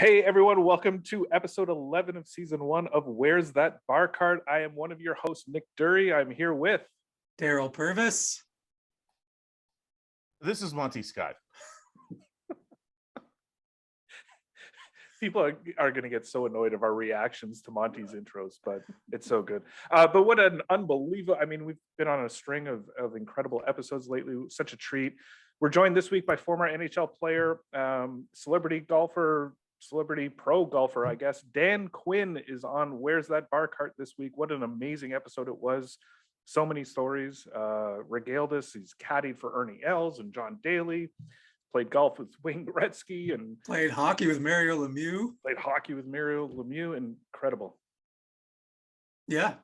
Hey everyone, welcome to episode 11 of season 1 of Where's That Bar Card? I am one of your hosts, Nick Durie. I'm here with Darryl Purvis. This is Monty Scott. People are going to get so annoyed of our reactions to Monty's intros, but it's so good. But what an unbelievable, we've been on a string of incredible episodes lately. Such a treat. We're joined this week by former NHL player, celebrity pro golfer, I guess. Dan Quinn is on Where's That Bar Cart this week. What an amazing episode it was. So many stories. Regaled us. He's caddied for Ernie Els and John Daly. Played golf with Wayne Gretzky and played hockey with Mario Lemieux. Incredible. Yeah,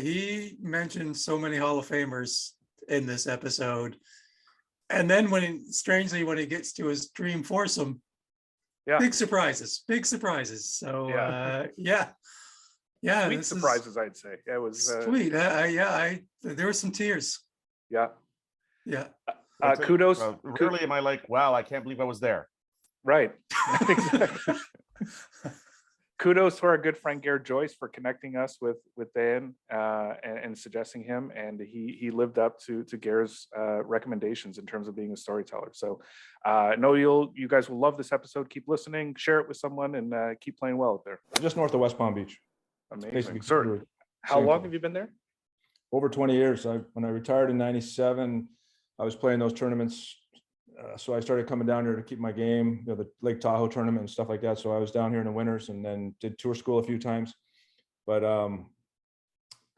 he mentioned so many Hall of Famers in this episode. And then when he gets to his dream foursome, big surprises. So yeah. Sweet surprises, I'd say. It was sweet. There were some tears. Yeah. Kudos. Rarely am I like, wow, I can't believe I was there. Right. Exactly. Kudos to our good friend Garrett Joyce for connecting us with Dan and suggesting him, and he lived up to Garrett's recommendations in terms of being a storyteller. So I know you guys will love this episode. Keep listening, share it with someone, and keep playing well out there. Just north of West Palm Beach. Amazing. Sir, how long have you been there? Over 20 years. When I retired in '97, I was playing those tournaments. So I started coming down here to keep my game, the Lake Tahoe tournament and stuff like that. So I was down here in the winters and then did tour school a few times, but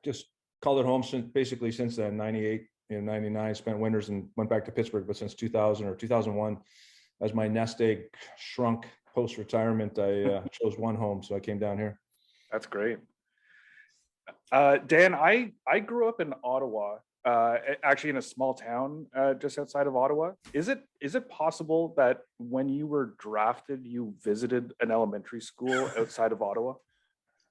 just called it home since then. 98 and 99, spent winters and went back to Pittsburgh. But since 2000 or 2001, as my nest egg shrunk post-retirement, I chose one home. So I came down here. That's great. Dan, I grew up in Ottawa. Actually in a small town just outside of Ottawa. Is it possible that when you were drafted, you visited an elementary school outside of Ottawa?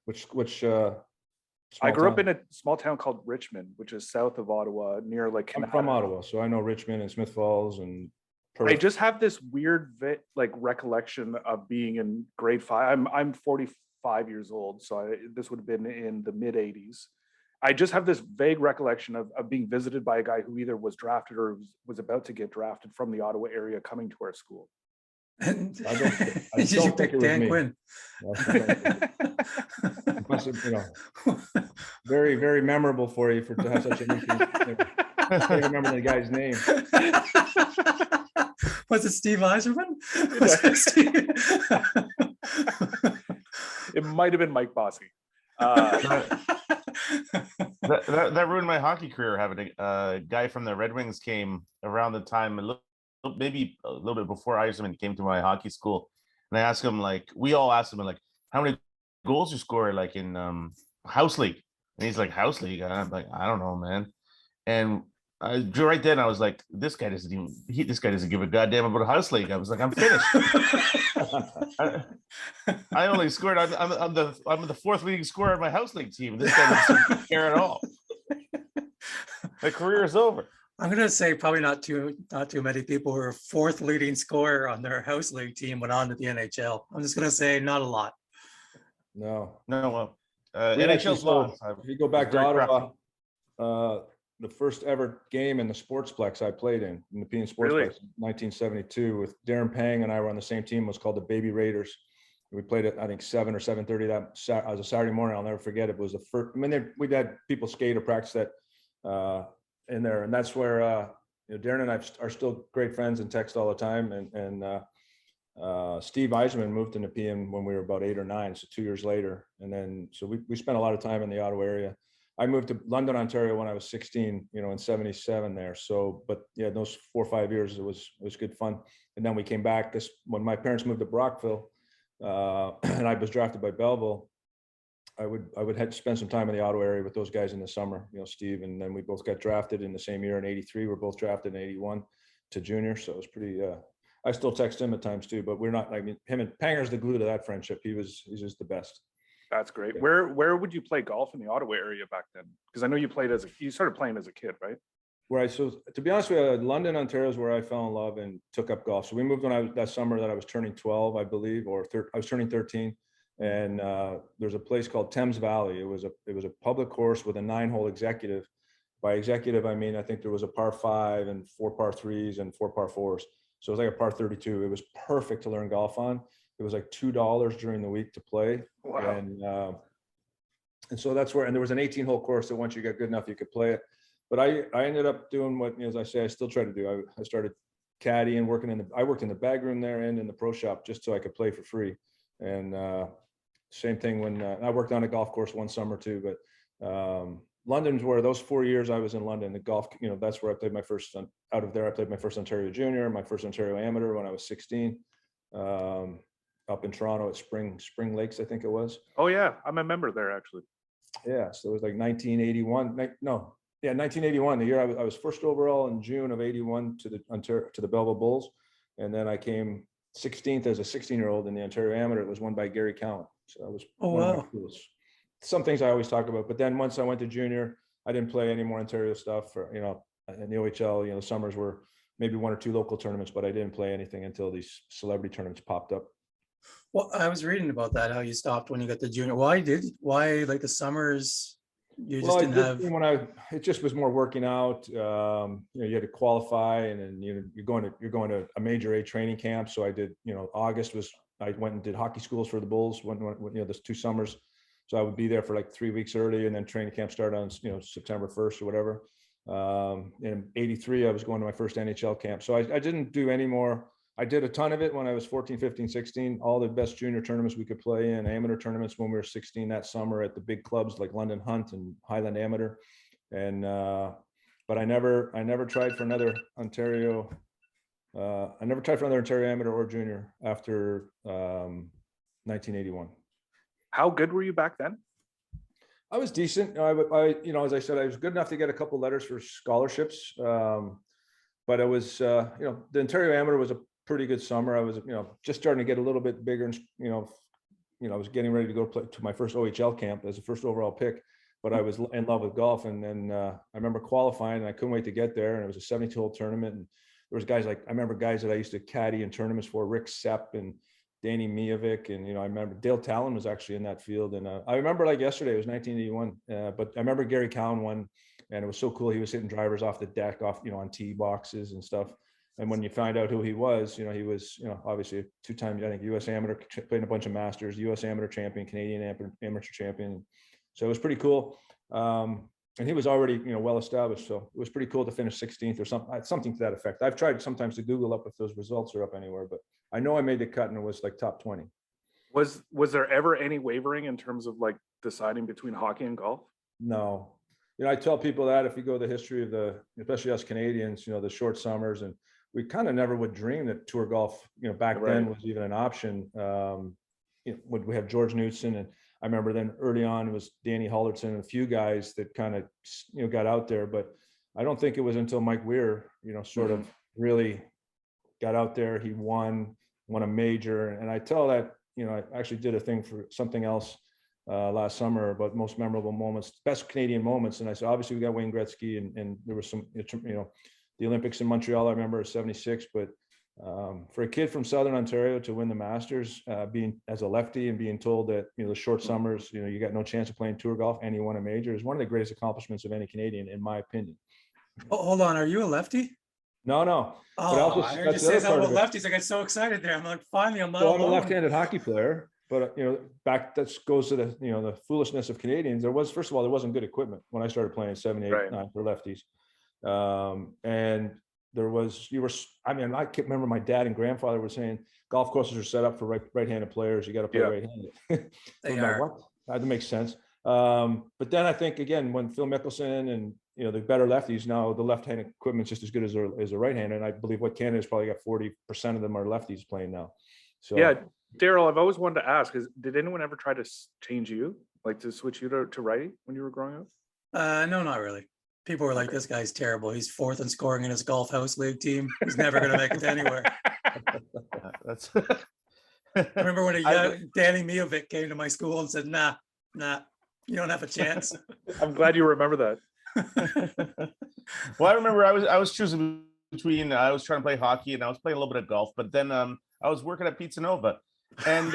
Which I grew up in a small town called Richmond, which is south of Ottawa, near like I'm from Ottawa, so I know Richmond and Smith Falls and Purvis. I just have this weird recollection of being in grade 5. I'm 45 years old, so this would have been in the mid 80s. I just have this vague recollection of being visited by a guy who either was drafted or was about to get drafted from the Ottawa area coming to our school. And did you pick Dan Quinn? Very, very memorable for you to have such an interest. I can't remember the guy's name. Was it Steve Eiserman? It might have been Mike Bossy. That ruined my hockey career. Having a guy from the Red Wings came around the time, maybe a little bit before Eiserman came to my hockey school, and I asked him, we all asked him, how many goals you score, in house league, and he's like, house league. And I'm like, I don't know, man. And right then I was like, this guy doesn't give a goddamn about a house league. I was like, I'm finished. I only scored. I'm the fourth leading scorer on my house league team. This guy doesn't care at all. My career is over. I'm gonna say probably not too many people who are fourth leading scorer on their house league team went on to the NHL. I'm just gonna say not a lot. No. Well, NHL's lost. If you go back to Ottawa, the first ever game in the Sportsplex I played in the Nepean Sportsplex, really? 1972, with Darren Pang and I were on the same team. It was called the Baby Raiders. We played it, I think 7 or 7:30 that was a Saturday morning. I'll never forget it. It was the first. We'd had people skate or practice that in there, and that's where Darren and I are still great friends and text all the time. And Steve Eiserman moved to Nepean when we were about 8 or 9, so 2 years later. And then so we spent a lot of time in the Ottawa area. I moved to London, Ontario when I was 16, in 77 there. So, but yeah, those 4 or 5 years, it was good fun. And then we came back when my parents moved to Brockville, and I was drafted by Belleville. I would have to spend some time in the Ottawa area with those guys in the summer, Steve, and then we both got drafted in the same year in '83. We're both drafted in '81 to junior. So it was pretty, I still text him at times too, but we're not, him and Panger's the glue to that friendship. He's just the best. That's great. Yeah. Where would you play golf in the Ottawa area back then? Because I know you started playing as a kid, right? So to be honest with you, London, Ontario is where I fell in love and took up golf. So we moved when that summer that I was turning 12, I believe, I was turning 13. And there's a place called Thames Valley. It was a public course with a 9-hole executive. By executive, I mean, I think there was a par 5 and 4 par 3s and 4 par 4s. So it was like a par 32. It was perfect to learn golf on. It was like $2 during the week to play. Wow. And so that's where, and there was an 18-hole course that once you got good enough, you could play it. But I ended up doing what, as I say, I still try to do. I started caddying, I worked in the bag room there and in the pro shop just so I could play for free. And same thing when I worked on a golf course one summer too. But London's where those 4 years I was in London, the golf, that's where I played my first, out of there, I played my first Ontario Junior, my first Ontario Amateur when I was 16, up in Toronto at Spring Lakes, I think it was. Oh yeah, I'm a member there actually. Yeah, so it was like 1981, the year I was first overall in June of 81 to the Belleville Bulls. And then I came 16th as a 16-year-old in the Ontario Amateur. It was won by Gary Cowan. So that was one of my coolest. Some things I always talk about, but then once I went to junior, I didn't play any more Ontario stuff for, in the OHL, the summers were maybe 1 or 2 local tournaments, but I didn't play anything until these celebrity tournaments popped up. Well, I was reading about that, how you stopped when you got to junior. Why like the summers? You just didn't have. It just was more working out. You had to qualify, and then you're going to a major A training camp. So I did. August was I went and did hockey schools for the Bulls. When those 2 summers, so I would be there for like 3 weeks early, and then training camp started on September 1st or whatever. In '83, I was going to my first NHL camp. So I didn't do any more. I did a ton of it when I was 14, 15, 16, all the best junior tournaments we could play in, amateur tournaments when we were 16 that summer at the big clubs like London Hunt and Highland Amateur. And, but I never tried for another Ontario. I never tried for another Ontario Amateur or junior after 1981. How good were you back then? I was decent. As I said, I was good enough to get a couple letters for scholarships. But it was, the Ontario Amateur was a pretty good summer. I was, just starting to get a little bit bigger, and I was getting ready to go play to my first OHL camp as a first overall pick, but I was in love with golf. And then I remember qualifying, and I couldn't wait to get there. And it was a 72-hole tournament, and there was guys I remember guys that I used to caddy in tournaments for, Rick Sepp and Danny Mijovic, and I remember Dale Talon was actually in that field. And I remember like yesterday, it was 1981, but I remember Gary Cowan won, and it was so cool. He was hitting drivers off the deck, on tee boxes and stuff. And when you find out who he was, he was, obviously a 2-time, I think, U.S. Amateur, playing a bunch of Masters, U.S. Amateur champion, Canadian Amateur champion. So it was pretty cool. And he was already, well established. So it was pretty cool to finish 16th or something to that effect. I've tried sometimes to Google up if those results are up anywhere, but I know I made the cut and it was like top 20. Was there ever any wavering in terms of like deciding between hockey and golf? No. I tell people that if you go the history of especially us Canadians, the short summers, and we kind of never would dream that tour golf, back then was even an option. Would we have George Knudsen, and I remember then early on it was Danny Hullerton and a few guys that kind of, got out there, but I don't think it was until Mike Weir, sort of really got out there. He won a major, and I tell that, I actually did a thing for something else last summer about most memorable moments, best Canadian moments. And I said, obviously we got Wayne Gretzky, and there was some, the Olympics in Montreal, I remember 76, but for a kid from Southern Ontario to win the Masters, being as a lefty and being told that, the short summers, you got no chance of playing tour golf and you won a major is one of the greatest accomplishments of any Canadian, in my opinion. Oh, hold on. Are you a lefty? No. Oh, I heard you say something about lefties. I got so excited there. I'm like, finally, I'm not alone. I'm a left-handed hockey player. But that goes to the foolishness of Canadians. First of all, there wasn't good equipment when I started playing 7, 8, 9 for lefties. And I can't remember, my dad and grandfather were saying golf courses are set up for right-handed players. You got to play right-handed. They are. Like, what? That makes sense. But then I think again, when Phil Mickelson and the better lefties, now the left-handed equipment's just as good as a right-handed. And I believe Canada's probably got 40% of them are lefties playing now. So yeah. Darryl, I've always wanted to ask, did anyone ever try to change you, like to switch you to righty when you were growing up? No, not really. People were like, this guy's terrible. He's 4th in scoring in his golf house league team. He's never going to make it anywhere. That's. I remember when Danny Mijovic came to my school and said, nah, you don't have a chance. I'm glad you remember that. Well, I remember I was choosing between I was trying to play hockey and I was playing a little bit of golf, but then I was working at Pizza Nova, and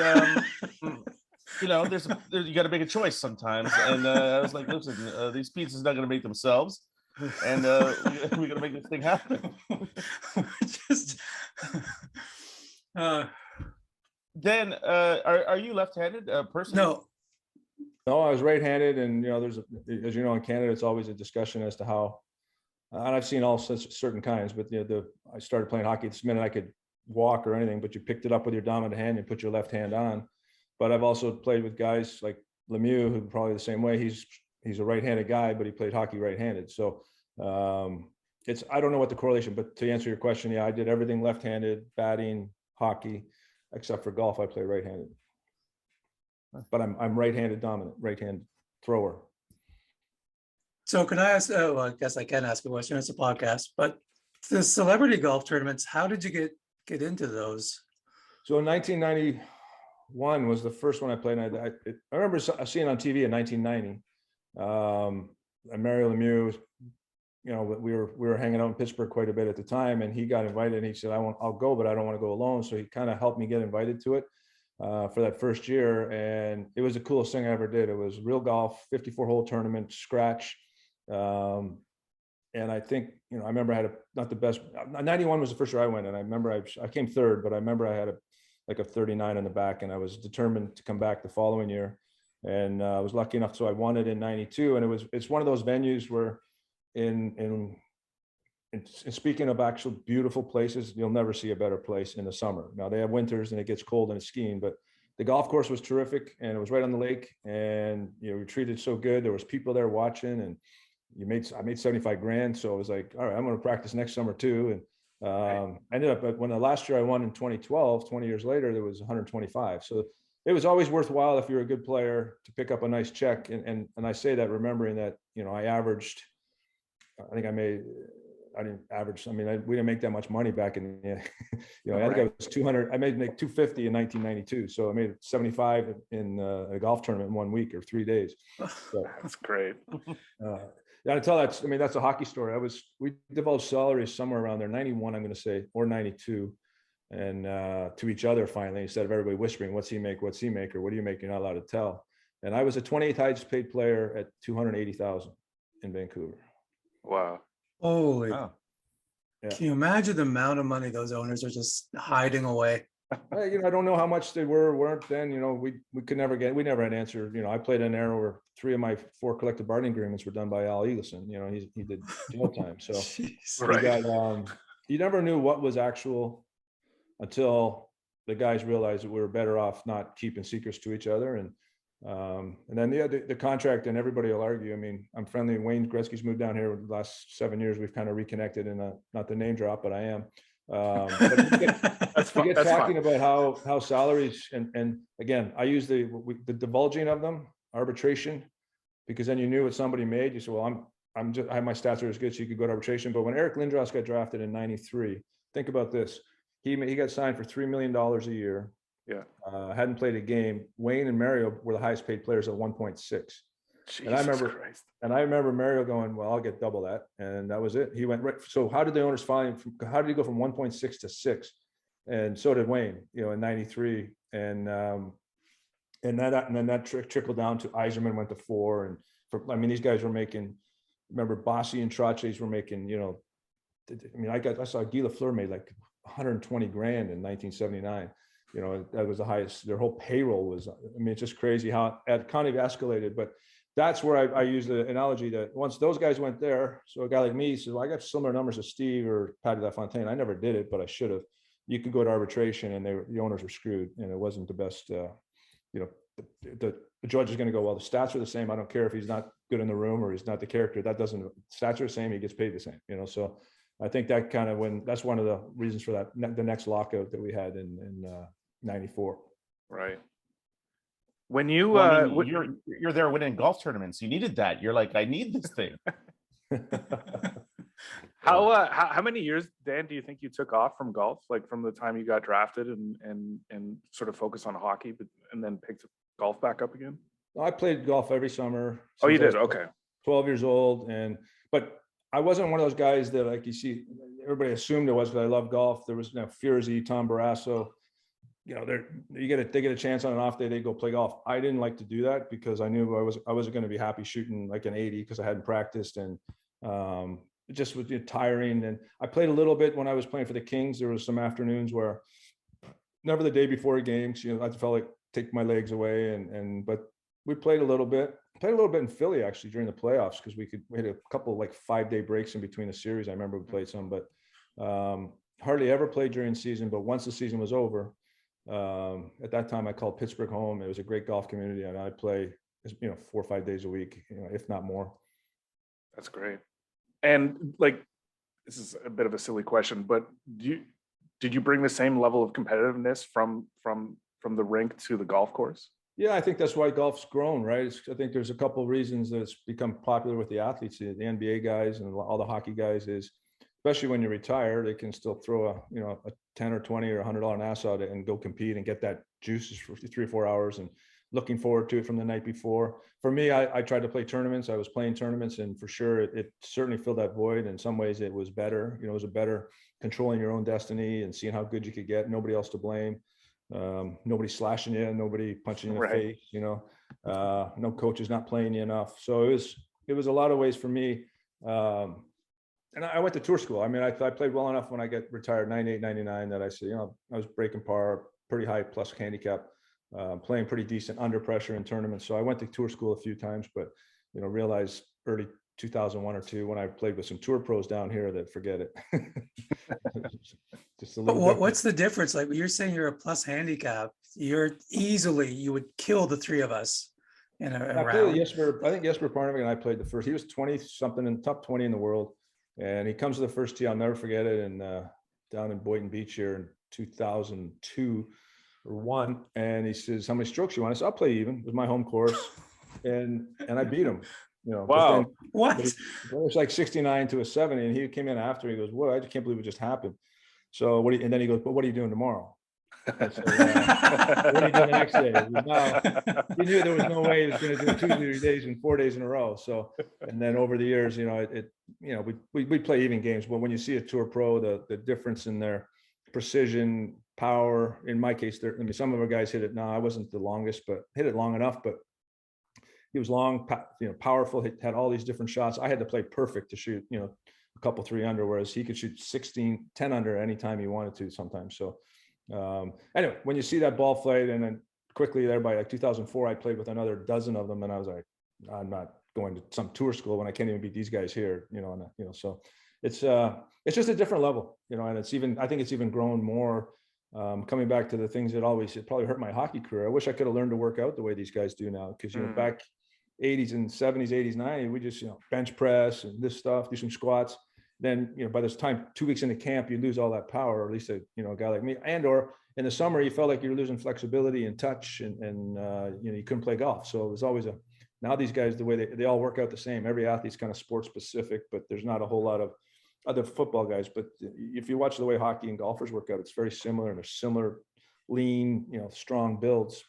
you know, you got to make a choice sometimes. And I was like, listen, these pizzas not going to make themselves, and we got to make this thing happen. Just Then are you left-handed person? no. No, I was right-handed, and as you know, in Canada, it's always a discussion as to how. And I've seen all such certain kinds, but I started playing hockey this minute I could walk or anything, but you picked it up with your dominant hand and put your left hand on. But I've also played with guys like Lemieux, who probably the same way. He's a right-handed guy, but he played hockey right-handed. So I don't know what the correlation, but to answer your question, yeah, I did everything left-handed, batting, hockey, except for golf. I play right-handed. But I'm right-handed dominant, right-hand thrower. So can I ask? Well, I guess I can ask a question. It's a podcast, but the celebrity golf tournaments. How did you get into those? So in 1991 was the first one I played. And I remember seeing on TV in 1990. And Mario Lemieux, we were hanging out in Pittsburgh quite a bit at the time, and he got invited. And he said, I'll go, but I don't want to go alone. So he kind of helped me get invited to it. For that first year, and it was the coolest thing I ever did. It was real golf, 54-hole tournament, scratch, and I think I remember I had not the best. 91 was the first year I went, and I remember I came third, but I remember I had a 39 in the back, and I was determined to come back the following year, and I was lucky enough, so I won it in 92, and it's one of those venues where in speaking of actual beautiful places, you'll never see a better place in the summer. Now they have winters and it gets cold and it's skiing, but the golf course was terrific and it was right on the lake, and we treated so good. There was people there watching, and I made 75 grand. So I was like, all right, I'm going to practice next summer too. And I ended up, when the last year I won in 2012, 20 years later, there was 125. So it was always worthwhile if you're a good player to pick up a nice check. And I say that remembering that, I averaged, I didn't average. I mean, we didn't make that much money back in the, I think I was 200. I made 250 in 1992. So I made 75 in a golf tournament in 1 week or 3 days. So, That's great. yeah, to tell that, that's a hockey story. We divulged salaries somewhere around there, 91, I'm going to say, or 92, and to each other finally, instead of everybody whispering, what's he make, or what do you make? You're not allowed to tell. And I was the 28th highest paid player at 280,000 in Vancouver. Wow. Holy. Oh. Yeah. Can you imagine the amount of money those owners are just hiding away? I don't know how much they weren't then. We could never we never had an answer. I played an era where 3 of my 4 collective bargaining agreements were done by Al Eagleson. He did jail time. So Jeez. Right. we got, you never knew what was actual until the guys realized that we were better off not keeping secrets to each other. And then the contract, and everybody will argue. I mean, I'm friendly. Wayne Gretzky's moved down here the last 7 years. We've kind of reconnected, and not the name drop, but I am. But we get talking about how salaries and again, I use the divulging of them, arbitration, because then you knew what somebody made. You said, well, I have my stats are as good, so you could go to arbitration. But when Eric Lindros got drafted in '93, think about this. He got signed for $3 million a year. Yeah. Hadn't played a game. Wayne and Mario were the highest paid players at 1.6. And I remember Mario going, well, I'll get double that. And that was it. He went right. So how did the owners find, how did he go from 1.6 to 6? And so did Wayne, in 93. And then that trickled down to Yzerman went to 4. And these guys were making, remember Bossy and Traches were making, I saw Guy Lafleur made like 120 grand in 1979. That was the highest. Their whole payroll was, it's just crazy how it kind of escalated. But that's where I use the analogy that once those guys went there, so a guy like me said, well, I got similar numbers as Steve or Patty LaFontaine. I never did it, but I should have. You could go to arbitration, and the owners were screwed, and it wasn't the best. The judge is going to go, well, the stats are the same. I don't care if he's not good in the room or he's not the character. Stats are the same. He gets paid the same. So I think that kind of that's one of the reasons for that the next lockout that we had in 94. Right. When you you're there winning golf tournaments, you needed that. You're like, I need this thing. how many years, Dan, do you think you took off from golf, like from the time you got drafted and sort of focus on hockey, and then picked golf back up again? I played golf every summer. Oh, you did? Okay. 12 years old. But I wasn't one of those guys that, like, you see, everybody assumed it was, because I love golf. There was, Foursome, Tom Barrasso, they get a chance on an off day, they go play golf. I didn't like to do that because I knew I wasn't going to be happy shooting like an 80 because I hadn't practiced, and it just was tiring. And I played a little bit when I was playing for the Kings. There was some afternoons where never the day before games, I felt like take my legs away, but we played a little bit. Played a little bit in Philly actually during the playoffs because we had a couple like 5-day breaks in between the series. I remember we played some, but hardly ever played during season. But once the season was over, at that time I called Pittsburgh home. It was a great golf community, and I'd play 4 or 5 days a week, if not more. That's great. And like, this is a bit of a silly question, but did you bring the same level of competitiveness from the rink to the golf course? Yeah, I think that's why golf's grown, right? I think there's a couple of reasons that it's become popular with the athletes, the NBA guys and all the hockey guys, is especially when you retire, they can still throw a 10 or 20 or $100 Nassau and go compete and get that juices for 3 or 4 hours, and looking forward to it from the night before. For me, I tried to play tournaments. I was playing tournaments, and for sure it certainly filled that void. In some ways it was better, it was a better controlling your own destiny and seeing how good you could get, nobody else to blame. Nobody slashing you, nobody punching you in the face, no coaches not playing you enough. So it was a lot of ways for me. And I went to tour school. I mean, I played well enough when I get retired, 98, 99, that I said, I was breaking par, pretty high plus handicap, playing pretty decent under pressure in tournaments. So I went to tour school a few times, but, realized early 2001 or 2 when I played with some tour pros down here that forget it. Just a But little what's the difference? Like, you're saying you're a plus handicap, you would kill the 3 of us in a round. I think Jesper Parnevik and I played the first. He was 20 something in the top 20 in the world, and he comes to the first tee. I'll never forget it. And down in Boynton Beach here in 2002 or 1, and he says, "How many strokes you want?" I said, "I'll play even." It was my home course, and I beat him. Wow. What? It was like 69 to a 70, and he came in after. He goes, "Whoa, I just can't believe it just happened." So and then he goes, "But what are you doing tomorrow?" I said, "What are you doing the next day?" He knew there was no way he was going to do 2 or 3 days and 4 days in a row. So, and then over the years, we play even games. But when you see a tour pro, the difference in their precision, power. In my case, some of our guys hit it. I wasn't the longest, but hit it long enough. But he was long, powerful. He had all these different shots. I had to play perfect to shoot, a couple 3 under, whereas he could shoot 16, 10 under anytime he wanted to sometimes. So anyway, when you see that ball flight, and then quickly there by like 2004, I played with another dozen of them, and I was like, I'm not going to some tour school when I can't even beat these guys here, so it's just a different level, and I think it's even grown more. Coming back to the things that it probably hurt my hockey career. I wish I could have learned to work out the way these guys do now, because back 80s and 70s, 80s, 90s, we just bench press and this stuff, do some squats. Then by this time, 2 weeks into camp, you lose all that power, or at least a guy like me. Or in the summer, you felt like you're losing flexibility and touch, and you couldn't play golf. So it was always now these guys, the way they all work out the same. Every athlete's kind of sports specific, but there's not a whole lot of other football guys. But if you watch the way hockey and golfers work out, it's very similar, and they're similar, lean, strong builds.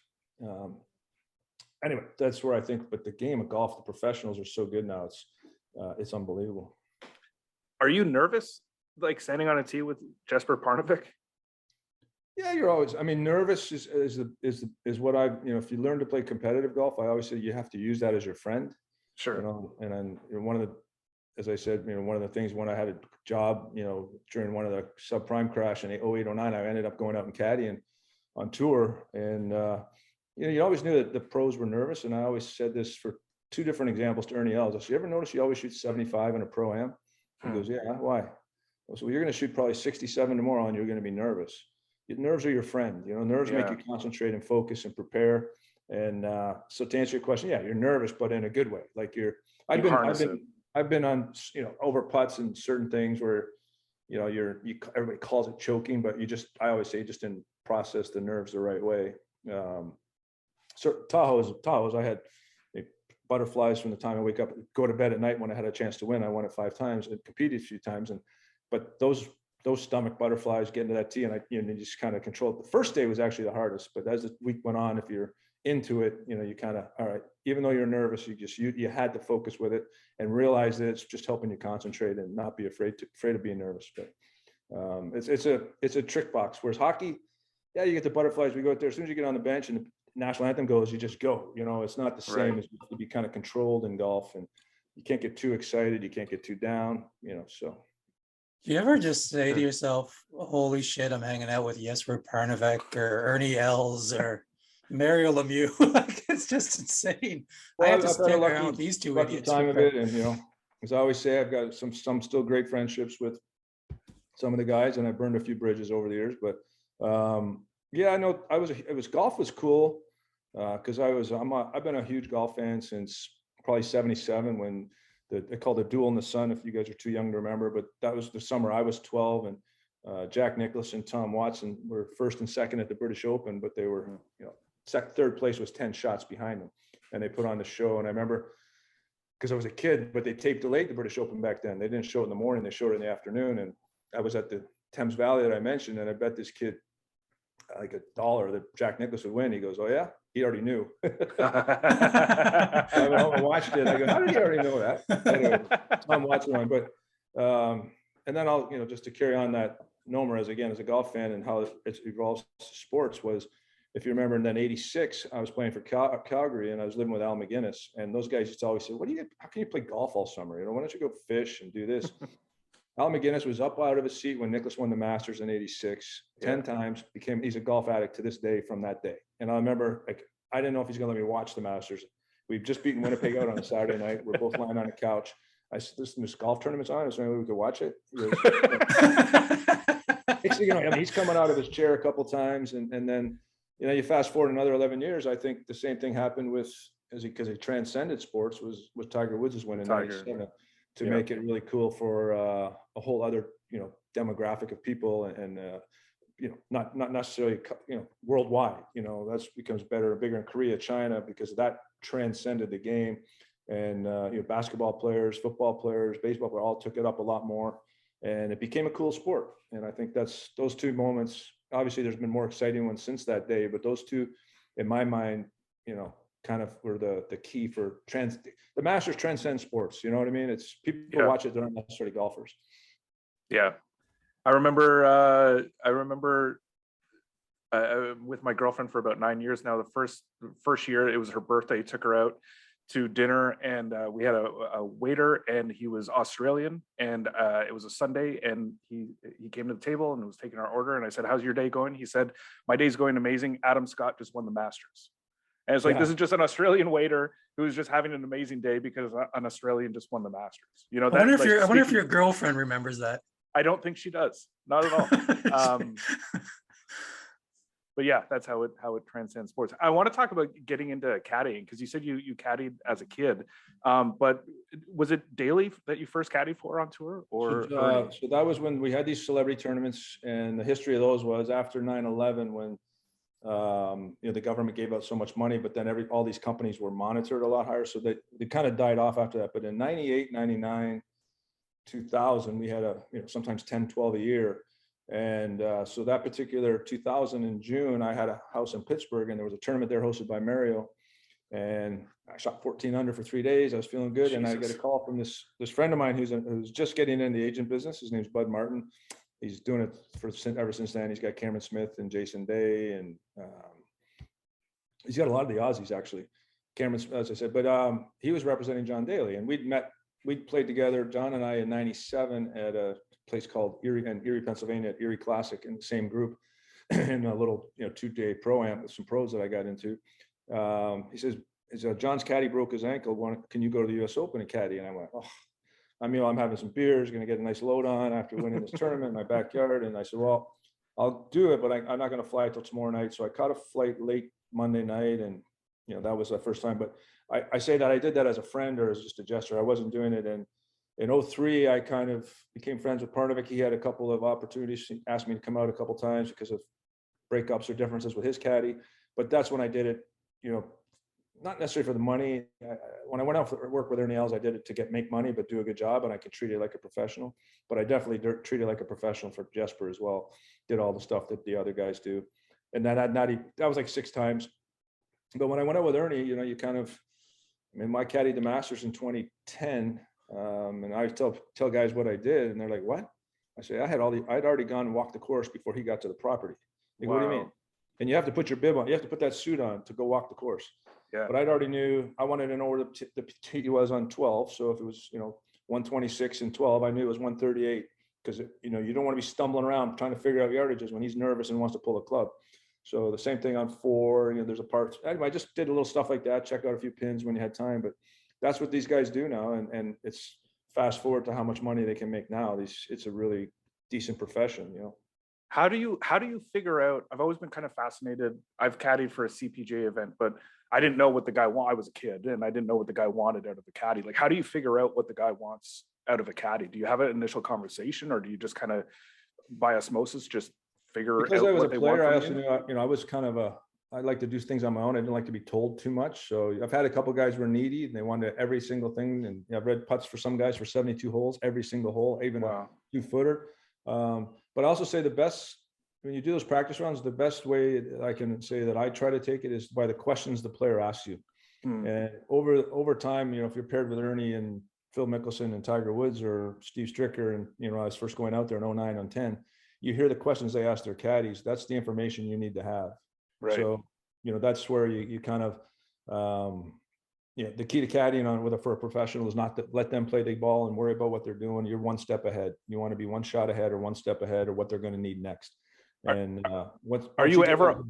Anyway, that's where I think. But the game of golf, the professionals are so good now. It's unbelievable. Are you nervous, like standing on a tee with Jesper Parnevik? Yeah, you're always. I mean, nervous is what I. If you learn to play competitive golf, I always say you have to use that as your friend. Sure. And then one of the, as I said, one of the things when I had a job, during one of the subprime crash in 08, 09, I ended up going out and caddying on tour, and you always knew that the pros were nervous, and I always said this for 2 different examples to Ernie. I said, "You ever notice you always shoot 75 in a pro-am?" He goes, "Yeah, why?" I said, "Well, you're going to shoot probably 67 tomorrow, and you're going to be nervous. Nerves are your friend. Nerves make you concentrate and focus and prepare." And so to answer your question, yeah, you're nervous, but in a good way. Like I've been on, over putts and certain things where, everybody calls it choking, but I always say just didn't process the nerves the right way. So Tahoe's, I had butterflies from the time I wake up, go to bed at night. When I had a chance to win, I won it 5 times and competed a few times. But those stomach butterflies, getting to that tee, and you just kind of control it. The first day was actually the hardest, but as the week went on, if you're into it, you kind of, all right, even though you're nervous, you had to focus with it and realize that it's just helping you concentrate and not be afraid of being nervous. But it's a trick box. Whereas hockey, yeah, you get the butterflies. We go out there as soon as you get on the bench and the national anthem goes, you just go. It's not the same as to be kind of controlled in golf, and you can't get too excited, you can't get too down. So. Do you ever just say to yourself, "Holy shit, I'm hanging out with Jesper Parnevik or Ernie Els or Mario Lemieux"? Like, it's just insane. Well, I have to I've had a stand lucky- around with these two lucky idiots. time of it, and as I always say, I've got some still great friendships with some of the guys, and I burned a few bridges over the years. But yeah, I know golf was cool because I've been a huge golf fan since probably '77 when they called it Duel in the Sun. If you guys are too young to remember, but that was the summer I was 12, and Jack Nicklaus and Tom Watson were first and second at the British Open, but they were third place was 10 shots behind them, and they put on the show. And I remember, because I was a kid, but they taped delayed the British Open back then. They didn't show it in the morning, they showed it in the afternoon. And I was at the Thames Valley that I mentioned, and I bet this kid like $1 that Jack Nicklaus would win. He goes, "Oh yeah," he already knew. I went home and watched it. I go, "How did he already know that?" Anyway, Tom Watson won. But and then I'll just to carry on that Nomer as a golf fan and how it evolves to sports was, if you remember, in then '86, I was playing for Calgary, and I was living with Al McGuinness, and those guys used to always say, how can you play golf all summer? Why don't you go fish and do this? Al McGuinness was up out of his seat when Nicklaus won the Masters in '86, 10 times, he's a golf addict to this day from that day. And I remember, I didn't know if he's going to let me watch the Masters. We've just beaten Winnipeg out on a Saturday night. We're both lying on a couch. I said, "Listen, this golf tournament's on. Is there any way we could watch it?" He's coming out of his chair a couple times, and then you fast forward another 11 years. I think the same thing happened because he transcended sports was Tiger Woods' win in '97 to make it really cool for a whole other demographic of people, and not necessarily worldwide. That's becomes bigger in Korea, China, because that transcended the game. And basketball players, football players, baseball players all took it up a lot more, and it became a cool sport. And I think that's those two moments. Obviously, there's been more exciting ones since that day, but those two, in my mind, kind of were the key for the Masters transcend sports. You know what I mean? It's people watch it; they're not necessarily golfers. Yeah, I remember with my girlfriend for about 9 years now. The first year, it was her birthday. Took her out to dinner, and we had a waiter, and he was Australian, and it was a Sunday, and he came to the table and was taking our order, and I said, "How's your day going?" He said, "My day's going amazing. Adam Scott just won the Masters." And it's like, this is just an Australian waiter who's just having an amazing day because an Australian just won the Masters. I wonder if your girlfriend remembers that. I don't think she does. Not at all. But yeah, that's how it transcends sports. I want to talk about getting into caddying, because you said you caddied as a kid, but was it Daly that you first caddied for on tour, or? So that was when we had these celebrity tournaments, and the history of those was after 9/11 when the government gave out so much money, but then all these companies were monitored a lot higher, so they kind of died off after that. But in '98, '99, 2000, we had sometimes 10, 12 a year. And so that particular 2000 in June, I had a house in Pittsburgh, and there was a tournament there hosted by Mario, and I shot 14 under for 3 days. I was feeling good. And I get a call from this friend of mine who's just getting into the agent business. His name's Bud Martin. He's doing it ever since then. He's got Cameron Smith and Jason Day, and he's got a lot of the Aussies actually. Cameron, as I said, but he was representing John Daly, and we'd played together, John and I, in '97 at a place called Erie, Pennsylvania, at Erie Classic, in the same group, in a little 2-day pro-am with some pros that I got into. He says, "John's caddy broke his ankle. Can you go to the U.S. Open and caddy?" And I went, "Oh, I'm having some beers, going to get a nice load on after winning this tournament in my backyard." And I said, "Well, I'll do it, but I'm not going to fly till tomorrow night." So I caught a flight late Monday night, and that was the first time. But I say that I did that as a friend or as just a gesture. I wasn't doing it. And in '03, I kind of became friends with Parnevik. He had a couple of opportunities. He asked me to come out a couple of times because of breakups or differences with his caddy. But that's when I did it, not necessarily for the money. When I went out for work with Ernie Els, I did it to make money, but do a good job, and I could treat it like a professional. But I definitely treated it like a professional for Jesper as well. Did all the stuff that the other guys do. And that was like 6 times. But when I went out with Ernie, you kind of, I mean, my caddy the Masters in 2010, and I tell guys what I did, and they're like, "What?" I say, I'd already gone and walked the course before he got to the property. Like, what do you mean? And you have to put your bib on. You have to put that suit on to go walk the course. Yeah. But I'd already knew. I wanted to know where the tee was on 12. So if it was 126 and 12, I knew it was 138, because you don't want to be stumbling around trying to figure out yardages when he's nervous and wants to pull a club. So the same thing on 4. There's a part. Anyway, I just did a little stuff like that. Check out a few pins when you had time. But that's what these guys do now, and it's fast forward to how much money they can make now. It's a really decent profession. How do you figure out? I've always been kind of fascinated. I've caddied for a CPJ event, but I didn't know what the guy wanted. I was a kid and I didn't know what the guy wanted out of a caddy. Like, how do you figure out what the guy wants out of a caddy? Do you have an initial conversation, or do you just kind of by osmosis just figure Because out I was what a they want player, I from also you? knew, I was kind of I like to do things on my own. I didn't like to be told too much. So I've had a couple guys who were needy and they wanted every single thing. And I've read putts for some guys for 72 holes, every single hole, even Wow. a 2-footer. But I also say the best, when you do those practice rounds, the best way I can say that I try to take it is by the questions the player asks you. And over time, if you're paired with Ernie and Phil Mickelson and Tiger Woods or Steve Stricker, and I was first going out there in 09 and 10, you hear the questions they ask their caddies. That's the information you need to have. Right. So, that's where you kind of, the key to caddying for a professional is not to let them play the ball and worry about what they're doing. You're one step ahead. You want to be one shot ahead or one step ahead or what they're going to need next. And Are you ever?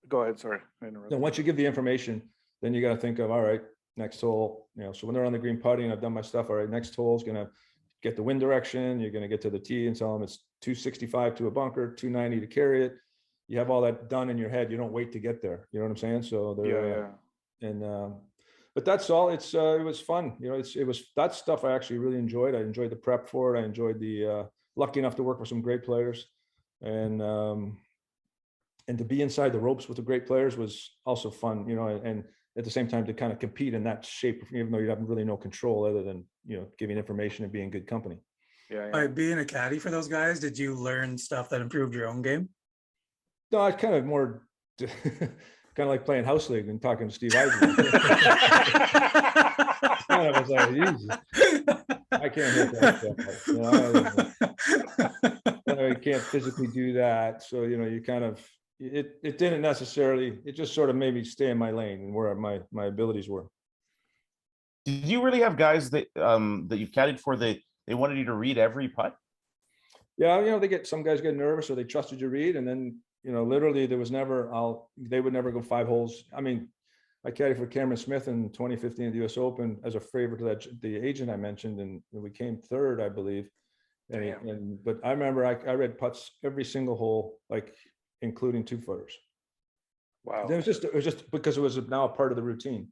Go ahead. Sorry. Then once you give the information, then you got to think of, all right, next hole. So when they're on the green putting, I've done my stuff. All right, next hole is going to get the wind direction. You're going to get to the tee and tell them it's 265 to a bunker, 290 to carry it. You have all that done in your head. You don't wait to get there. You know what I'm saying? So but that's all. It was fun. It was that stuff I actually really enjoyed. I enjoyed the prep for it. I enjoyed lucky enough to work with some great players, and to be inside the ropes with the great players was also fun. And at the same time to kind of compete in that shape, even though you have really no control other than giving information and being good company. By being a caddy for those guys, did you learn stuff that improved your own game? No, it's kind of more kind of like playing house league and talking to Steve Eisen. Kind of was like, Jesus, I can't hit that stuff. I can't physically do that. So, you kind of, it didn't necessarily, it just sort of made me stay in my lane and where my abilities were. Did you really have guys that you've caddied for, they wanted you to read every putt? Yeah, some guys get nervous or they trusted you to read, and then literally there was never they would never go 5 holes. I mean, I caddied for Cameron Smith in 2015 at the US Open as a favor to the agent I mentioned, and we came 3rd, I believe. But I remember I read putts every single hole, like including 2-footers. Wow. It was just because it was now a part of the routine,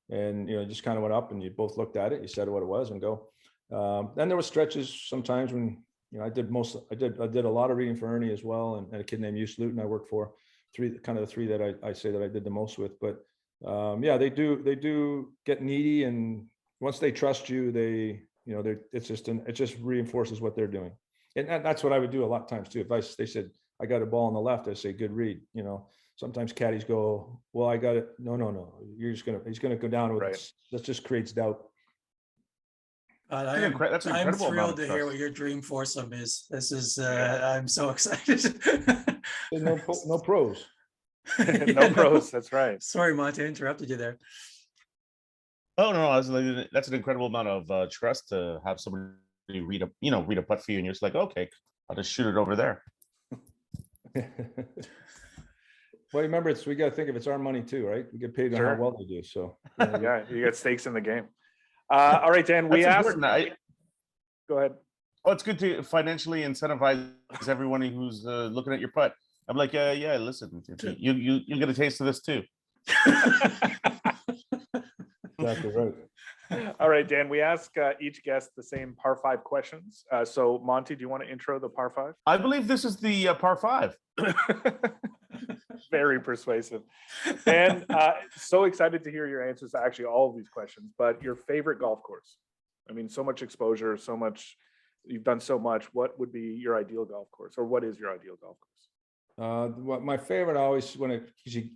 and just kind of went up and you both looked at it, you said what it was and go. Then there were stretches sometimes when I did a lot of reading for Ernie as well, and a kid named Hugh Luton I worked for. The 3 that I say that I did the most with. But they do get needy, and once they trust you, it just reinforces what they're doing. And that's what I would do a lot of times too. If they said I got a ball on the left, I say good read. Sometimes caddies go, well, I got it. No. He's gonna go down with it. That just creates doubt. I'm thrilled to hear what your dream foursome is. This is I'm so excited. No pros. No pros. That's right. Sorry, Monty, I interrupted you there. Oh no, I was like, that's an incredible amount of trust to have somebody read a putt for you, and you're just like, okay, I'll just shoot it over there. Well, remember, we got to think of it's our money too, right? We get paid on how well they do. So yeah, you got stakes in the game. All right, Dan. We asked. Go ahead. Oh, it's good to financially incentivize everyone who's looking at your putt. I'm like, yeah, listen, you get a taste of this too. Exactly right. All right, Dan. We ask each guest the same par 5 questions. So, Monty, do you want to intro the par 5? I believe this is the par 5. Very persuasive. And so excited to hear your answers to actually all of these questions. But your favorite golf course? I mean, so much exposure, so much. You've done so much. What would be your ideal golf course, or what is your ideal golf course? What my favorite always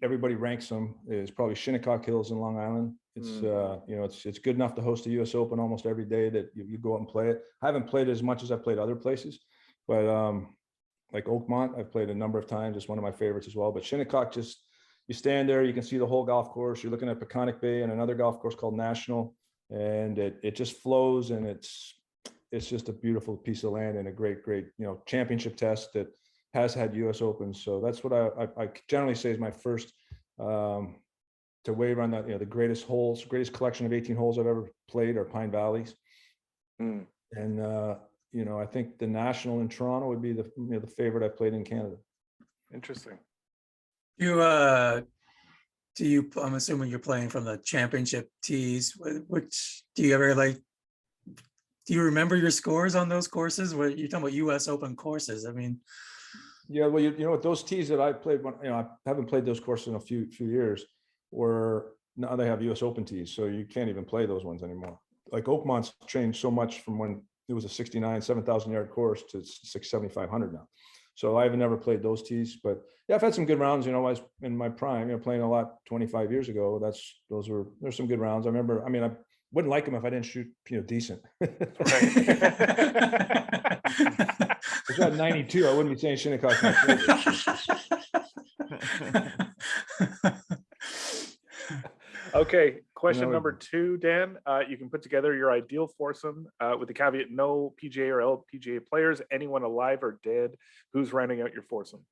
everybody ranks them is probably Shinnecock Hills in Long Island. It's it's good enough to host the U.S. Open almost every day that you go out and play it. I haven't played it as much as I've played other places, but like Oakmont, I've played a number of times. It's one of my favorites as well. But Shinnecock, just you stand there, you can see the whole golf course. You're looking at Peconic Bay and another golf course called National, and it just flows, and it's just a beautiful piece of land and a great championship test that has had U.S. Opens. So that's what I generally say is my first to wave on that, the greatest collection of 18 holes I've ever played are Pine Valleys. And I think the National in Toronto would be the favorite I played in Canada. Interesting. I'm assuming you're playing from the championship tees. Which do you ever do you remember your scores on those courses? Where you're talking about U.S. Open courses? I mean, yeah, well, what those tees that I played, I haven't played those courses in a few years. Now they have U.S. Open tees, so you can't even play those ones anymore. Like Oakmont's changed so much from when it was a 7,000 yard course to 7,500 now. So I've never played those tees, but yeah, I've had some good rounds. I was in my prime, playing a lot 25 years ago. There's some good rounds. I remember. I mean, I wouldn't like them if I didn't shoot, decent. Right. If I had 92, I wouldn't be saying Shinnecock. Okay, question No. number 2, Dan. You can put together your ideal foursome with the caveat no PGA or LPGA players, anyone alive or dead. Who's rounding out your foursome?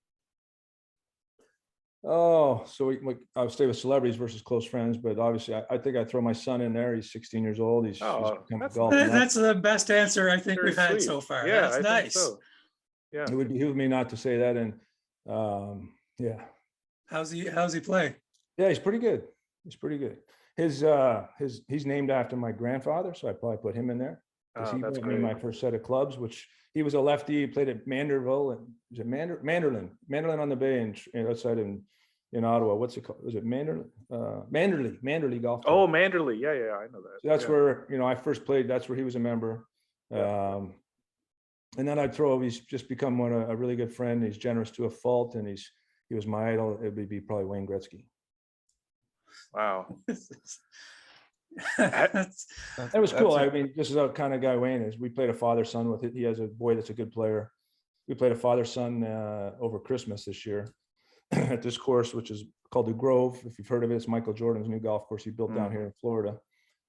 Oh, so I would stay with celebrities versus close friends, but obviously I think I throw my son in there. He's 16 years old. He's become a golf nut. that's the best answer I think Very we've had sweet. so far. Yeah, That's I think nice. so. Yeah. It would behoove me not to say that. And yeah. How's he play? Yeah, he's pretty good. He's named after my grandfather, so I probably put him in there. Because he that's bought me great. my first set of clubs, which he was a lefty. He played at Manderville and is it Manderlin on the Bay and outside in Ottawa. What's it called? Was it Manderley Golf Club. Oh, Manderley. Yeah, I know that. So that's Yeah. where I first played. That's where he was a member. And then he's just become a really good friend. He's generous to a fault, and he was my idol. It would be probably Wayne Gretzky. Wow. It was cool. I mean, this is the kind of guy Wayne is. We played a father-son with it. He has a boy that's a good player. We played a father-son over Christmas this year at this course, which is called the Grove. If you've heard of it, it's Michael Jordan's new golf course he built down here in Florida.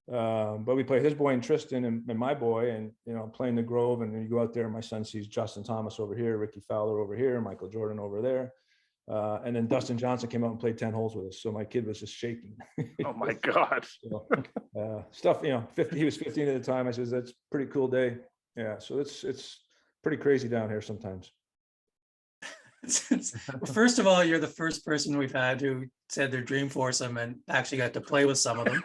But we played his boy and Tristan and my boy, and playing the Grove. And then you go out there, and my son sees Justin Thomas over here, Ricky Fowler over here, Michael Jordan over there. And then Dustin Johnson came out and played 10 holes with us. So my kid was just shaking. Oh my God. Stuff, 50, he was 15 at the time. I says, that's a pretty cool day. Yeah. So it's pretty crazy down here sometimes. First of all, you're the first person we've had who said their dream foursome and actually got to play with some of them.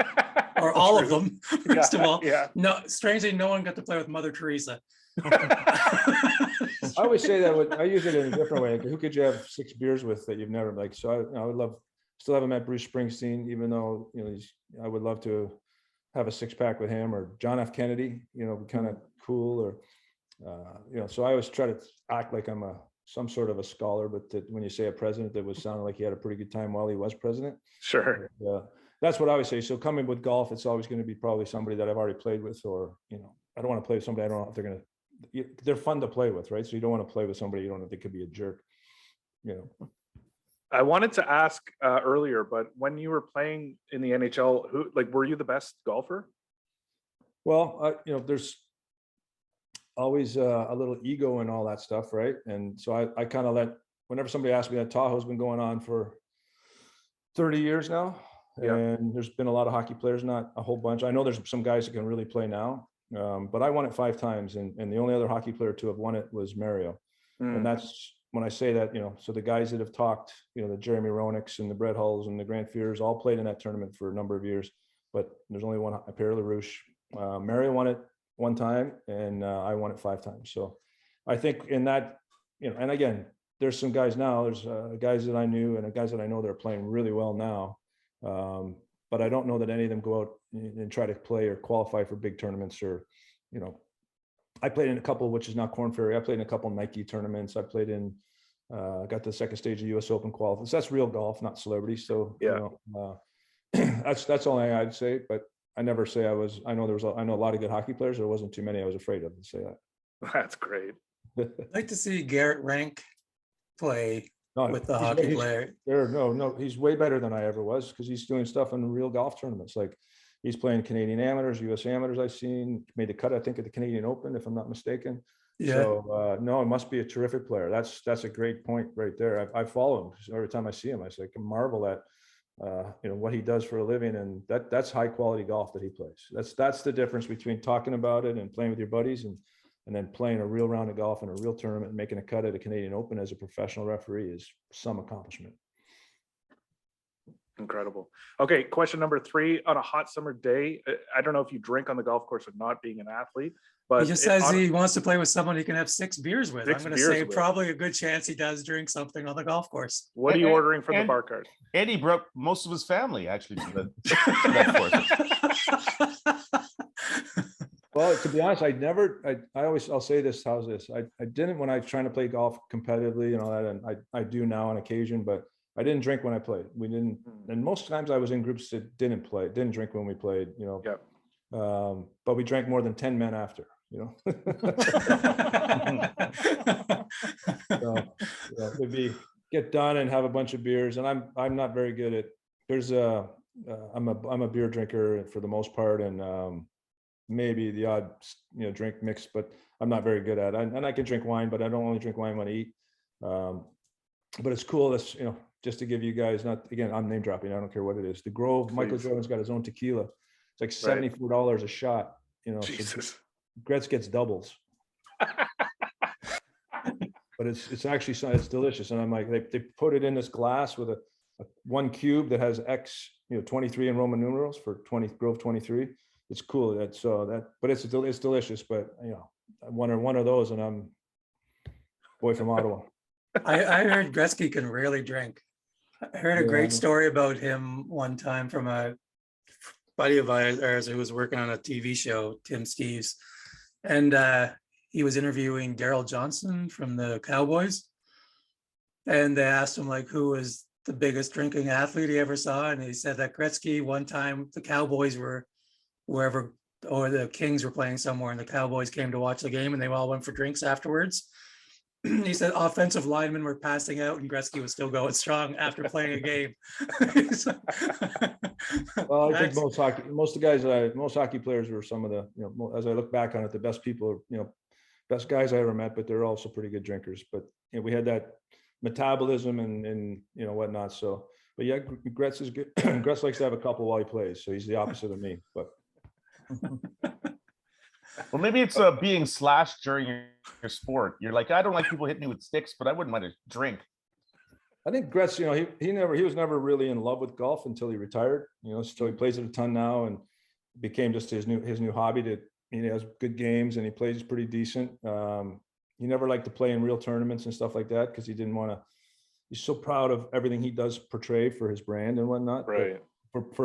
Or all of them, first of all. Yeah. No, strangely, no one got to play with Mother Teresa. I always say that I use it in a different way. Who could you have 6 beers with that you've never So I would still haven't met Bruce Springsteen, even though I would love to have a 6-pack with him, or John F. Kennedy. Be kind of cool, or so I always try to act like I'm some sort of a scholar, but that when you say a president, that was sounding like he had a pretty good time while he was president. Sure. That's what I always say. So coming with golf, it's always going to be probably somebody that I've already played with, or I don't want to play with somebody I don't know if they're going to. They're fun to play with, right? So you don't want to play with somebody you don't know if they could be a jerk. I wanted to ask earlier, but when you were playing in the NHL, were you the best golfer? Well, there's always a little ego and all that stuff, right? And so I kind of whenever somebody asks me that, Tahoe's been going on for 30 years now. Yeah. And there's been a lot of hockey players, not a whole bunch. I know there's some guys that can really play now. But I won it 5 times, and the only other hockey player to have won it was Mario. And that's when I say that, so the guys that have talked, the Jeremy Roenick's and the Brett Hulls and the Grant Fears all played in that tournament for a number of years, but there's only one, Pierre LaRouche. Mario won it 1 time, and I won it 5 times. So I think in that, and again, there's some guys now, there's guys that I knew and guys that I know that are playing really well now. But I don't know that any of them go out and try to play or qualify for big tournaments, or, I played in a couple, which is not Corn Ferry. I played in a couple Nike tournaments. I played in Got to the second stage of US Open qualifiers. That's real golf, not celebrity. So, Yeah. you know, that's only I'd say, but I never say I was, I know a lot of good hockey players. There wasn't too many I was afraid of to say That's great. I'd like to see Garrett Rank play No, with the he's- hockey he's- player. no, he's way better than I ever was because he's doing stuff in real golf tournaments. Like he's playing Canadian amateurs, US amateurs. I've seen made the cut, I think, at the Canadian Open, if I'm not mistaken. Yeah. So no, it must be a terrific player. That's a great point right there. I follow him every time I see him. I say, I can marvel at you know, what he does for a living, and that's high quality golf that he plays. That's the difference between talking about it and playing with your buddies and then playing a real round of golf in a real tournament and making a cut at a Canadian Open as a professional referee is some accomplishment. Incredible. Okay, question number 3. On a hot summer day, I don't know if you drink on the golf course or not, being an athlete, but He just says he wants to play with someone he can have 6 beers with. I'm 6 going to beers say with. probably a good chance he does drink something on the golf course. what are you And- ordering for the and- bar card? Eddie brought most of his family actually to the to that course. Well, to be honest, I'll say this, how's this? I didn't when I was trying to play golf competitively and all that, and I do now on occasion, but I didn't drink when I played. We didn't, and most times I was in groups that didn't drink when we played, you know. Yep. But we drank more than 10 men after, you know. So, yeah, it'd be get done and have a bunch of beers, and I'm not very good at. I'm a beer drinker for the most part, and maybe the odd drink mix, but I'm not very good at it. And I can drink wine, but I don't only drink wine when I eat. But it's cool. That's just to give you guys, not again, I'm name dropping. I don't care what it is. The Grove, Michael Please. Jordan's got his own tequila. It's like $74 a shot. So Jesus. Gretz gets doubles. But it's actually it's delicious, and I'm like they put it in this glass with a 1 cube that has X 23 in Roman numerals for Grove 23. It's cool. But it's delicious. But one of those, and I'm boy from Ottawa. I heard Gretzky can really drink. I heard a Yeah, I great know. story about him one time from a buddy of ours who was working on a TV show, Tim Steves. And he was interviewing Darryl Johnson from the Cowboys. And they asked him who was the biggest drinking athlete he ever saw. And he said that Gretzky, one time the Cowboys were wherever, or the Kings were playing somewhere, and the Cowboys came to watch the game and they all went for drinks afterwards. He said offensive linemen were passing out and Gretzky was still going strong after playing a game. Well, I think most hockey players were some of the, as I look back on it, the best people, best guys I ever met, but they're also pretty good drinkers. But we had that metabolism and whatnot. So, but yeah, Gretz is good. Gretz likes to have a couple while he plays. So he's the opposite of me, but. Well, maybe it's being slashed during your sport. You're like, I don't like people hitting me with sticks, but I wouldn't mind a drink. I think Gretz, he was never really in love with golf until he retired. So he plays it a ton now and became just his new hobby. He has good games and he plays pretty decent. He never liked to play in real tournaments and stuff like that because he didn't want to. He's so proud of everything he does portray for his brand and whatnot. Right. But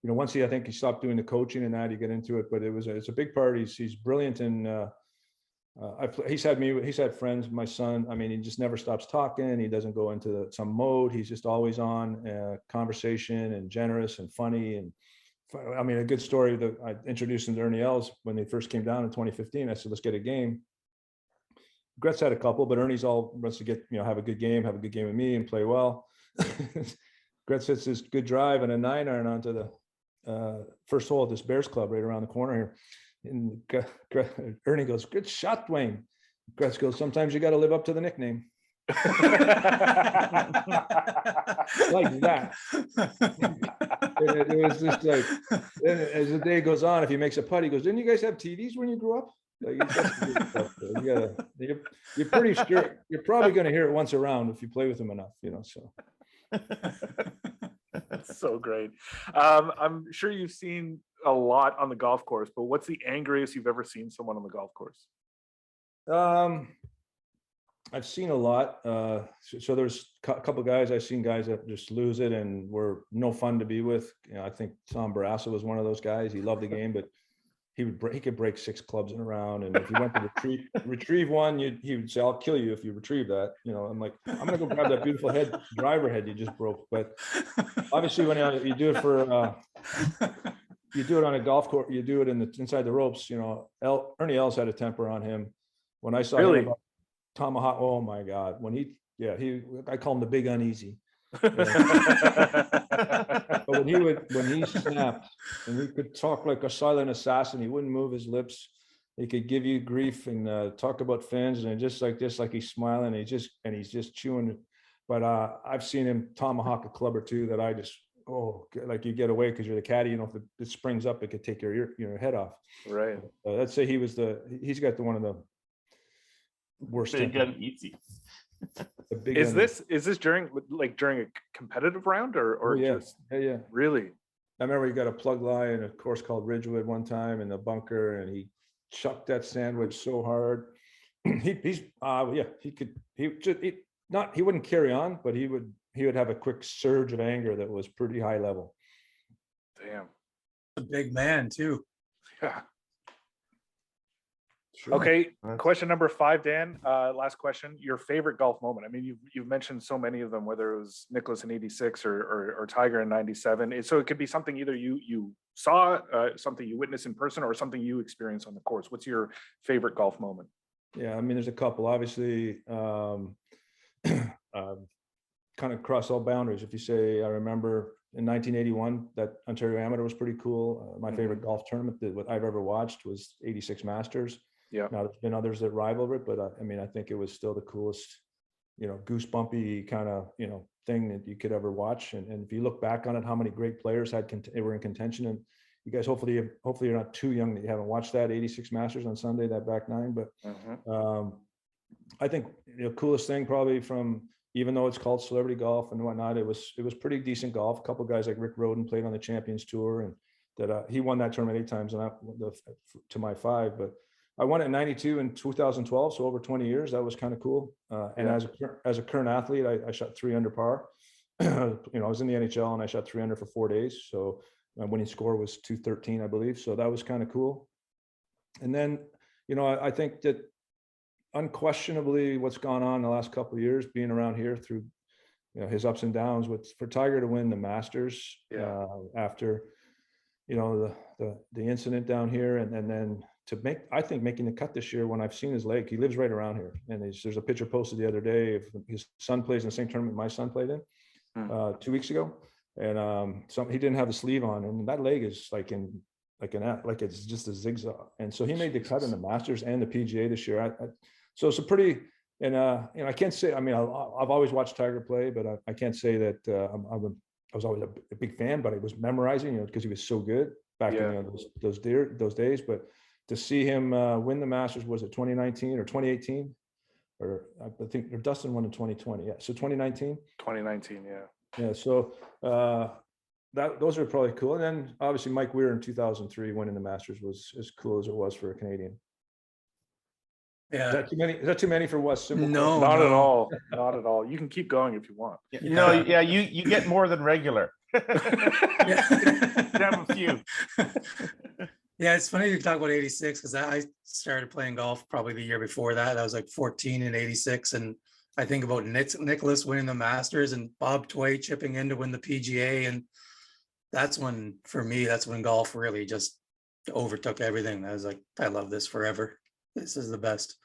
once I think he stopped doing the coaching and that, he got into it, but it's a big part. He's brilliant. And he's had friends, my son. I mean, he just never stops talking. He doesn't go into some mode. He's just always on conversation and generous and funny. And I mean, a good story that I introduced him to Nhl when they first came down in 2015. I said, let's get a game. Gretz had a couple, but Ernie's all wants to get, have a good game with me and play well. Gretz hits this good drive and a 9-iron onto the first hole at this Bears club right around the corner here. And Ernie goes, good shot, Dwayne. Gretz goes, sometimes you got to live up to the nickname. Like that. It was just like, as the day goes on, if he makes a putt, he goes, didn't you guys have TVs when you grew up? Like, you're pretty sure you're probably going to hear it once around if you play with him enough, so. That's so great. I'm sure you've seen a lot on the golf course, but what's the angriest you've ever seen someone on the golf course? I've seen a lot. So there's a couple guys I've seen, guys that just lose it and were no fun to be with. I think Tom Barrasso was one of those guys. He loved the game, but he could break 6 clubs in a round, and if you went to retrieve one, he would say, "I'll kill you if you retrieve that." You know, I'm like, I'm gonna go grab that beautiful driver head you just broke. But obviously, when you do it for you do it on a golf course, you do it inside the ropes. You know, Ernie Els had a temper on him. When I saw him Really? about tomahawk, oh my God, I call him the big uneasy. But when he snapped, and he could talk like a silent assassin, he wouldn't move his lips. He could give you grief and talk about fans, and just like this, like he's smiling, he's just chewing. But I've seen him tomahawk a club or two that I just, like you get away because you're the caddy. You know, if it springs up, it could take your head off. Right. Let's say he's got one of the worst. Big gun easy. Is this during a competitive round or yeah. just Yeah. really? I remember he got a plug lie in a course called Ridgewood one time in the bunker, and he chucked that sandwich so hard. He wouldn't carry on, but he would have a quick surge of anger that was pretty high level. Damn. A big man too. Yeah. Sure. Okay. That's- Question number 5, Dan. Last question. Your favorite golf moment. I mean, you've mentioned so many of them, whether it was Nicholas in '86 or Tiger in '97. So it could be something either you saw, something you witnessed in person, or something you experienced on the course. What's your favorite golf moment? Yeah, I mean, there's a couple. Obviously, kind of cross all boundaries. If you say, I remember in 1981, that Ontario Amateur was pretty cool. My favorite golf tournament that I've ever watched was '86 Masters. Yeah. Now there's been others that rival it, but I mean, I think it was still the coolest, goosebumpy kind of, thing that you could ever watch. And if you look back on it, how many great players were in contention. And you guys, hopefully you're not too young that you haven't watched that '86 Masters on Sunday, that back 9. But I think the coolest thing probably from, even though it's called celebrity golf and whatnot, it was pretty decent golf. A couple of guys like Rick Rhoden played on the Champions Tour, and that he won that tournament 8 times and to my 5. But I won it in '92 and 2012, so over 20 years. That was kind of cool. And as a current athlete, I shot 3 under par. I was in the NHL and I shot 3 under for 4 days. So my winning score was 213, I believe. So that was kind of cool. And then, I think that unquestionably what's gone on in the last couple of years, being around here through, his ups and downs, for Tiger to win the Masters after, the incident down here, and then making the cut this year. When I've seen his leg, he lives right around here, and there's a picture posted the other day of his son plays in the same tournament my son played in 2 weeks ago, and he didn't have the sleeve on, and that leg is like it's just a zigzag. And so he made the cut in the Masters and the PGA this year. So it's a pretty, and I can't say, I mean, I've always watched Tiger play, but I can't say that I was always a big fan, but I was memorizing, because he was so good back in those days. But to see him win the Masters, was it 2019 or 2018? Or I think Dustin won in 2020. Yeah, so 2019. 2019, yeah. Yeah, so those are probably cool. And then obviously Mike Weir in 2003 winning the Masters was as cool as it was for a Canadian. Yeah. Is that too many? Is that too many for Wes? Simple No, question? Not at all. Not at all. You can keep going if you want. You get more than regular. Damn a few. Yeah, it's funny you talk about '86 because I started playing golf probably the year before that. I was like 14 in '86, and I think about Nicholas winning the Masters and Bob Tway chipping in to win the PGA, and that's when golf really just overtook everything. I was like, I love this forever. This is the best.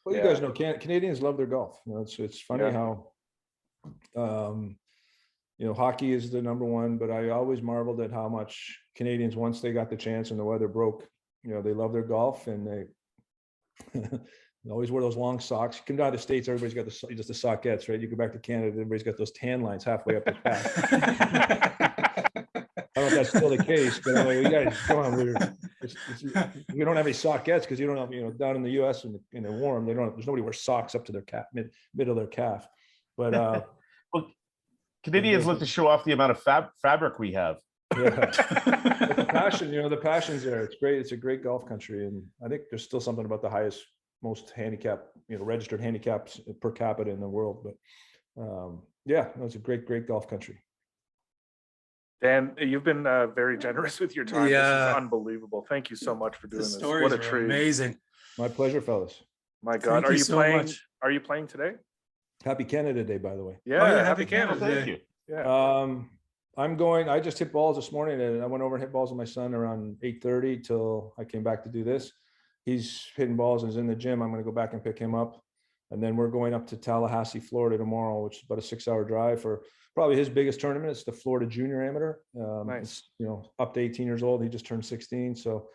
Well, you guys know Canadians love their golf. It's funny how hockey is the number one, but I always marveled at how much Canadians, once they got the chance and the weather broke, they love their golf, and they always wear those long socks. You come down to the States, everybody's got just the sockettes, right? You go back to Canada, everybody's got those tan lines halfway up their calf. I don't know if that's still the case, but anyway, you guys, come on, we don't have any sockettes because you don't have, down in the US and in the warm, there's nobody wears socks up to their calf, middle of their calf. But well, Canadians look to show off the amount of fabric we have. Yeah. But the passion, the passion's there. It's great. It's a great golf country. And I think there's still something about the most handicap, registered handicaps per capita in the world. But it's a great golf country. Dan, you've been very generous with your time. This Yeah. is unbelievable. Thank you so much for doing The this. stories What a were treat. amazing. My pleasure, fellas. My God. Thank Are you you so playing? much. Are you playing today? Happy Canada Day, by the way. Yeah, yeah, happy happy Canada. Canada Thank Day. you. Yeah. I just hit balls this morning and I went over and hit balls with my son around 8:30 till I came back to do this. He's hitting balls and is in the gym. I'm going to go back and pick him up. And then we're going up to Tallahassee, Florida tomorrow, which is about a 6-hour drive for probably his biggest tournament. It's the Florida Junior Amateur. Nice. It's, up to 18 years old. He just turned 16. So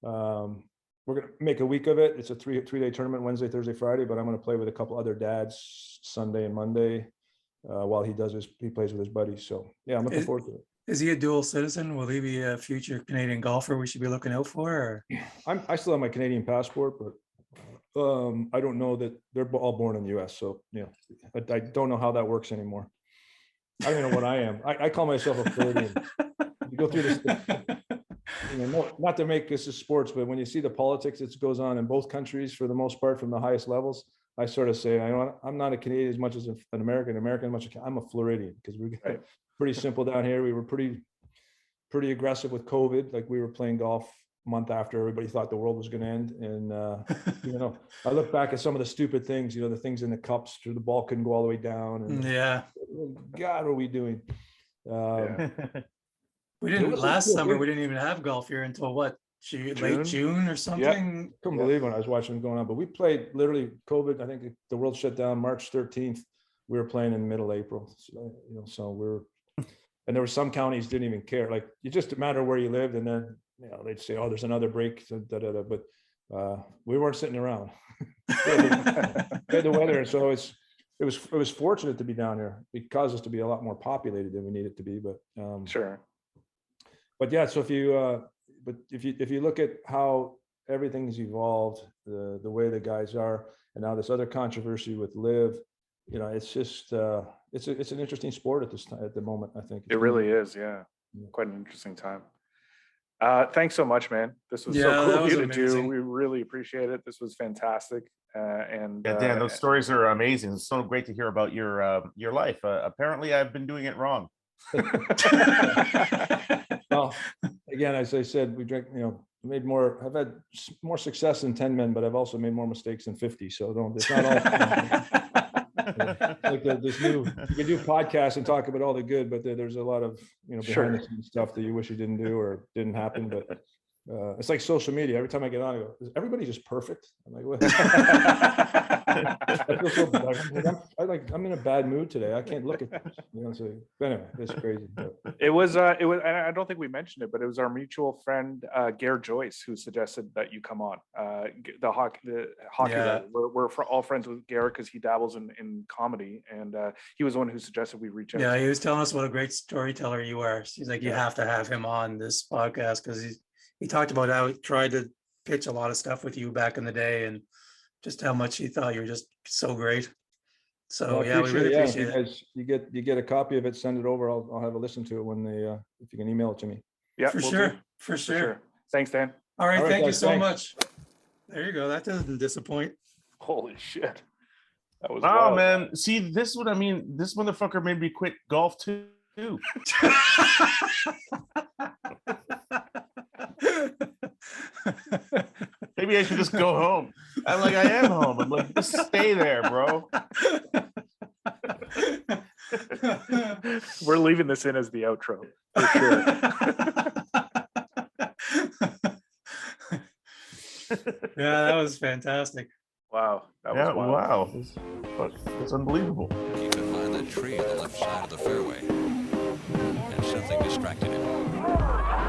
we're going to make a week of it. It's a three-day tournament, Wednesday, Thursday, Friday, but I'm going to play with a couple other dads Sunday and Monday while he plays with his buddies. So yeah, I'm looking forward to it. Is he a dual citizen? Will he be a future Canadian golfer we should be looking out for? Or? I still have my Canadian passport, but I don't know that they're all born in the US. So I don't know how that works anymore. I don't even know what I am. I call myself a Floridian. You go through this, not to make this a sports, but when you see the politics that goes on in both countries, for the most part, from the highest levels, I sort of say, I'm not a Canadian as much as an American as much as I'm a Floridian, because we're Right. pretty simple down here. We were pretty aggressive with COVID. Like, we were playing golf a month after everybody thought the world was going to end. And, I look back at some of the stupid things, the things in the cups, the ball couldn't go all the way down. And Yeah. God, what are we doing? Yeah. We didn't was last cool, summer. yeah. We didn't even have golf here until what? June? Late June or something. Couldn't Yeah. believe when I was watching it going on, but we played literally COVID. I think the world shut down March 13th. We were playing in middle April. So, and there were some counties didn't even care. Like, it just didn't matter where you lived. And then, they'd say, oh, there's another break. But we weren't sitting around. We had the weather. And so it was fortunate to be down here. It caused us to be a lot more populated than we needed to be. But Sure. But yeah, so if you look at how everything's evolved, the way the guys are, and now this other controversy with Liv, it's just it's an interesting sport at the moment. I think It really is. Yeah. Quite an interesting time. Thanks so much, man. This was so Yeah, cool that of was you to do. amazing. We really appreciate it. This was fantastic. And Dan, those stories are amazing. It's so great to hear about your life. Apparently, I've been doing it wrong. Well, again, as I said, we drank. I've had more success than 10 men, but I've also made more mistakes than 50. So it's not all. Like this you can do podcasts and talk about all the good, but there's a lot of behind the scenes stuff that you wish you didn't do or didn't happen. But it's like social media. Every time I get on, I go, "Is everybody just perfect?" I'm like, "What?" I feel so bad. I'm in a bad mood today. I can't look at this. So anyway, it's crazy. But. It was, and I don't think we mentioned it, but it was our mutual friend, Gare Joyce, who suggested that you come on. The hockey Yeah. writer. We're all friends with Gare because he dabbles in comedy, and he was the one who suggested we reach out. Yeah, he was telling us what a great storyteller you are. He's like, you Yeah. have to have him on this podcast because he talked about how he tried to pitch a lot of stuff with you back in the day and just how much he thought you were just so great. So Well, we really appreciate it. Guys, you get a copy of it, send it over. I'll have a listen to it when if you can email it to me. Yeah, For we'll sure. do. For For sure. sure. Thanks, Dan. All right. All right, Thank you guys, so thanks. much. There you go. That doesn't disappoint. Holy shit. That was Oh wild. man, see, this is what I mean. This motherfucker made me quit golf too. Maybe I should just go home. I am home. I'm like, just stay there, bro. We're leaving this in as the outro. For sure. Yeah, that was fantastic. Wow. That was Yeah, wild. wow. It's unbelievable. Keep in mind that tree on the left side of the fairway. And something distracted him.